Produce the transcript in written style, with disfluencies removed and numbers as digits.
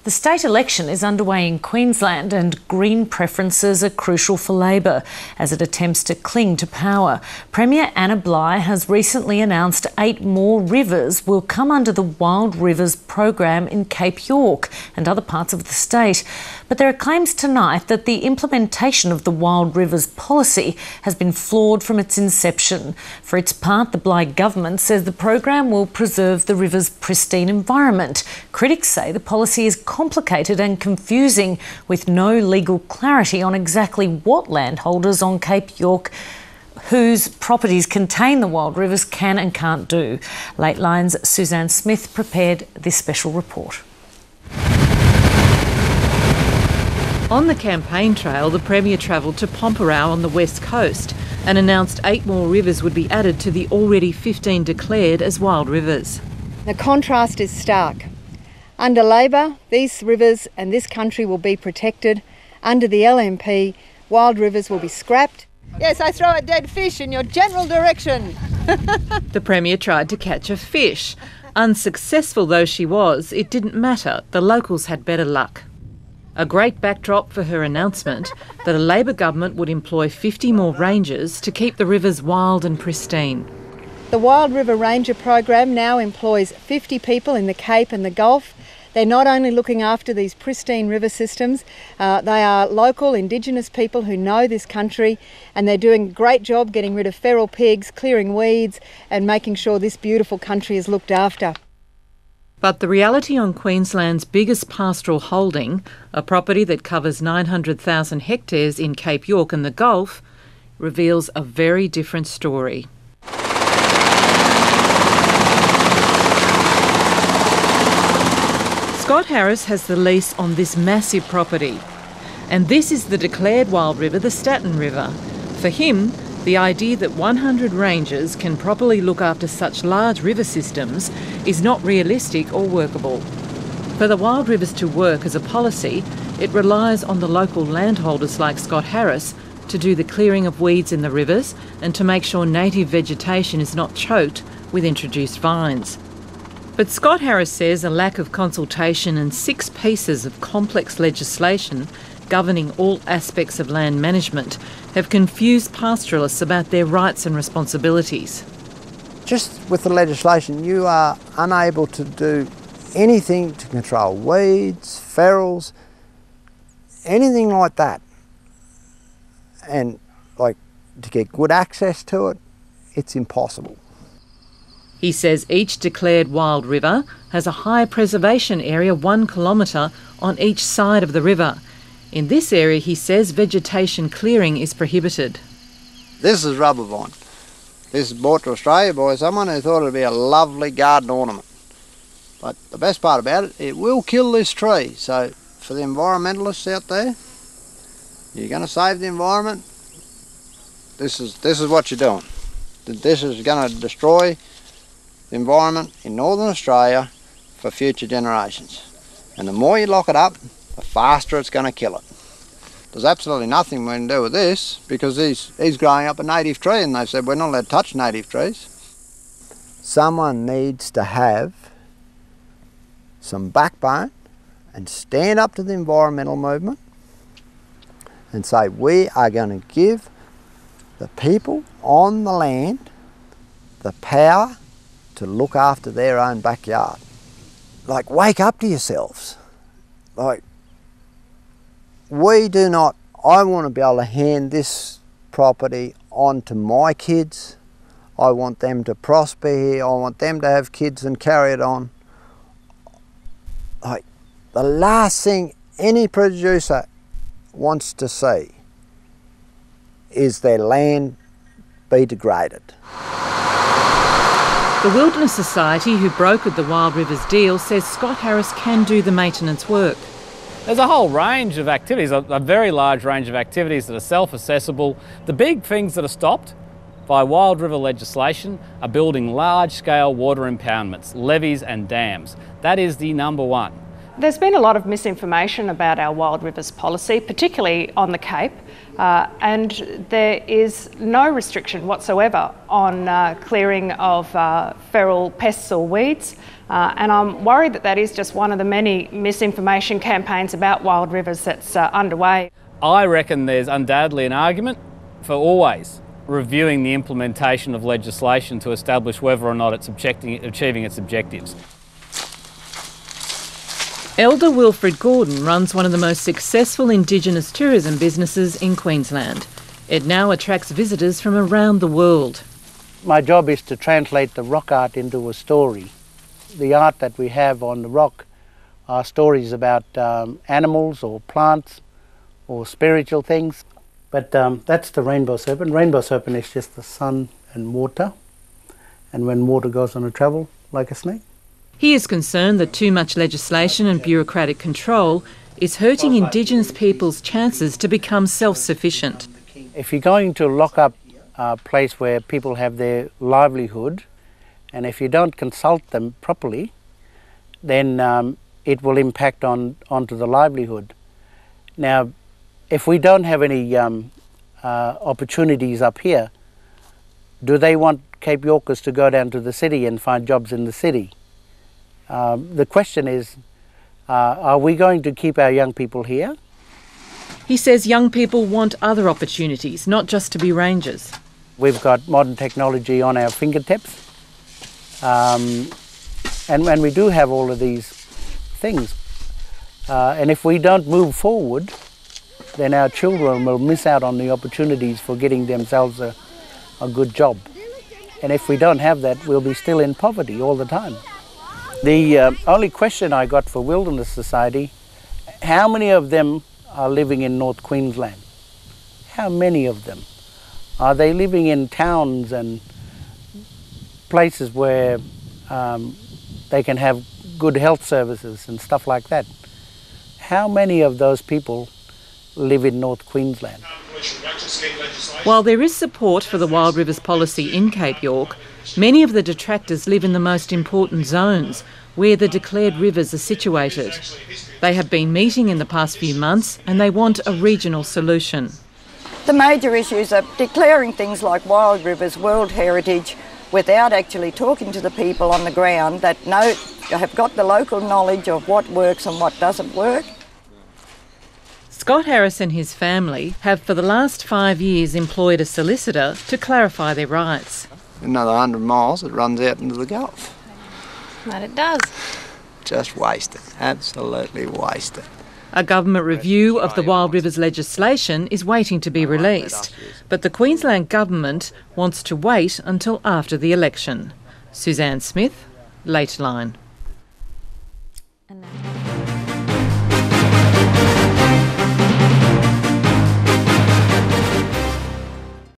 The state election is underway in Queensland and Green preferences are crucial for Labor as it attempts to cling to power. Premier Anna Bligh has recently announced 8 more rivers will come under the Wild Rivers program in Cape York and other parts of the state. But there are claims tonight that the implementation of the Wild Rivers policy has been flawed from its inception. For its part, the Bligh government says the program will preserve the river's pristine environment. Critics say the policy is complicated and confusing, with no legal clarity on exactly what landholders on Cape York whose properties contain the wild rivers can and can't do. Lateline's Suzanne Smith prepared this special report. On the campaign trail, the Premier travelled to Pomperau on the west coast and announced 8 more rivers would be added to the already 15 declared as wild rivers. The contrast is stark. Under Labor, these rivers and this country will be protected. Under the LNP, wild rivers will be scrapped. Yes, I throw a dead fish in your general direction. The Premier tried to catch a fish. Unsuccessful though she was, it didn't matter. The locals had better luck. A great backdrop for her announcement that a Labor government would employ 50 more rangers to keep the rivers wild and pristine. The Wild River Ranger program now employs 50 people in the Cape and the Gulf. They're not only looking after these pristine river systems, they are local Indigenous people who know this country, and they're doing a great job getting rid of feral pigs, clearing weeds and making sure this beautiful country is looked after. But the reality on Queensland's biggest pastoral holding, a property that covers 900,000 hectares in Cape York and the Gulf, reveals a very different story. Scott Harris has the lease on this massive property. And this is the declared wild river, the Staten River. For him, the idea that 100 rangers can properly look after such large river systems is not realistic or workable. For the wild rivers to work as a policy, it relies on the local landholders like Scott Harris to do the clearing of weeds in the rivers and to make sure native vegetation is not choked with introduced vines. But Scott Harris says a lack of consultation and 6 pieces of complex legislation governing all aspects of land management have confused pastoralists about their rights and responsibilities. Just with the legislation, you are unable to do anything to control weeds, ferals, anything like that. And like to get good access to it, it's impossible. He says each declared wild river has a high preservation area 1 kilometre on each side of the river. In this area, he says, vegetation clearing is prohibited. This is rubber vine. This is brought to Australia by someone who thought it would be a lovely garden ornament. But the best part about it, it will kill this tree. So for the environmentalists out there, you're going to save the environment, this is what you're doing. This is going to destroy the environment in Northern Australia for future generations. And the more you lock it up, the faster it's going to kill it. There's absolutely nothing we can do with this because he's growing up a native tree and they said we're not allowed to touch native trees. Someone needs to have some backbone and stand up to the environmental movement and say we are going to give the people on the land the power to look after their own backyard. Like, wake up to yourselves. Like, we do not, I want to be able to hand this property on to my kids. I want them to prosper here. I want them to have kids and carry it on. Like, the last thing any producer wants to see is their land be degraded. The Wilderness Society, who brokered the Wild Rivers deal, says Scott Harris can do the maintenance work. There's a whole range of activities, a very large range of activities that are self-assessable. The big things that are stopped by Wild River legislation are building large-scale water impoundments, levees and dams. That is the number one. There's been a lot of misinformation about our Wild Rivers policy, particularly on the Cape. and there is no restriction whatsoever on clearing of feral pests or weeds. And I'm worried that that is just one of the many misinformation campaigns about wild rivers that's underway. I reckon there's undoubtedly an argument for always reviewing the implementation of legislation to establish whether or not it's achieving its objectives. Elder Wilfred Gordon runs one of the most successful Indigenous tourism businesses in Queensland. It now attracts visitors from around the world. My job is to translate the rock art into a story. The art that we have on the rock are stories about animals or plants or spiritual things. But that's the rainbow serpent. Rainbow serpent is just the sun and water, and when water goes on a travel like a snake. He is concerned that too much legislation and bureaucratic control is hurting Indigenous people's chances to become self-sufficient. If you're going to lock up a place where people have their livelihood, and if you don't consult them properly, then it will impact onto the livelihood. Now, if we don't have any opportunities up here, do they want Cape Yorkers to go down to the city and find jobs in the city? The question is, are we going to keep our young people here? He says young people want other opportunities, not just to be rangers. We've got modern technology on our fingertips, and we do have all of these things. And if we don't move forward, then our children will miss out on the opportunities for getting themselves a good job. And if we don't have that, we'll be still in poverty all the time. The only question I got for Wilderness Society, how many of them are living in North Queensland? How many of them? Are they living in towns and places where they can have good health services and stuff like that? How many of those people live in North Queensland? While there is support for the Wild Rivers policy in Cape York, many of the detractors live in the most important zones where the declared rivers are situated. They have been meeting in the past few months and they want a regional solution. The major issues are declaring things like wild rivers World Heritage without actually talking to the people on the ground that have got the local knowledge of what works and what doesn't work. Scott Harris and his family have for the last 5 years employed a solicitor to clarify their rights. Another 100 miles, it runs out into the Gulf. But it does. Just wasted, absolutely wasted. A government review of the Wild Rivers legislation is waiting to be released, but the Queensland government wants to wait until after the election. Suzanne Smith, Lateline.